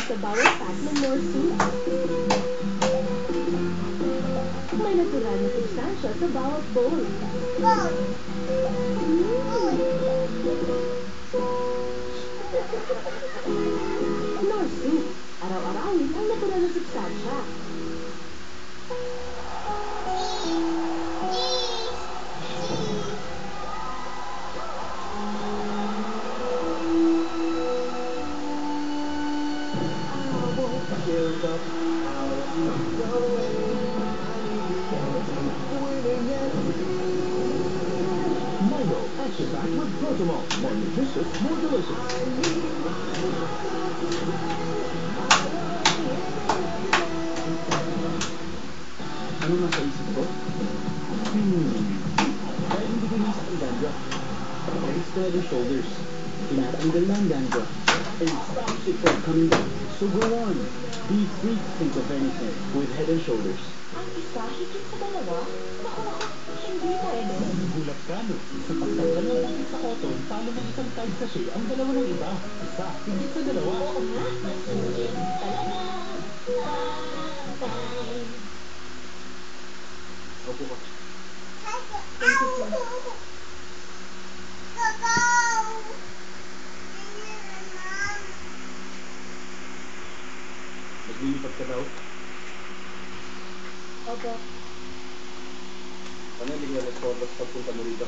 sa bawat pack ng morphine. May natural na substansya sa bawat bowl. Norsup, araw-arawin ang natural na substansya. Milo, action-packed with Protomol. More nutritious, more delicious. Ano nasa isip ko? Dahil hindi ko nisip ang dandruff. It's the head and shoulders. Tinatanggal na ang dandruff. And it stops it from coming back. So go on. Be free to think of anything with Head and Shoulders. Ang isa higit sa dalawa? Naku, hindi pwede. Gulat ka, no? Sa pagtanggal ng bukit sa cotton, talo ng isang type sachet ang dalawa ng iba. Isa, higit sa dalawa. Oo nga, masulit talaga. Bye. Opo ka. Thank you, sir. Naglilipat ka daw? Opo. Ano, hindi ka na-sport pagpunta mo rito?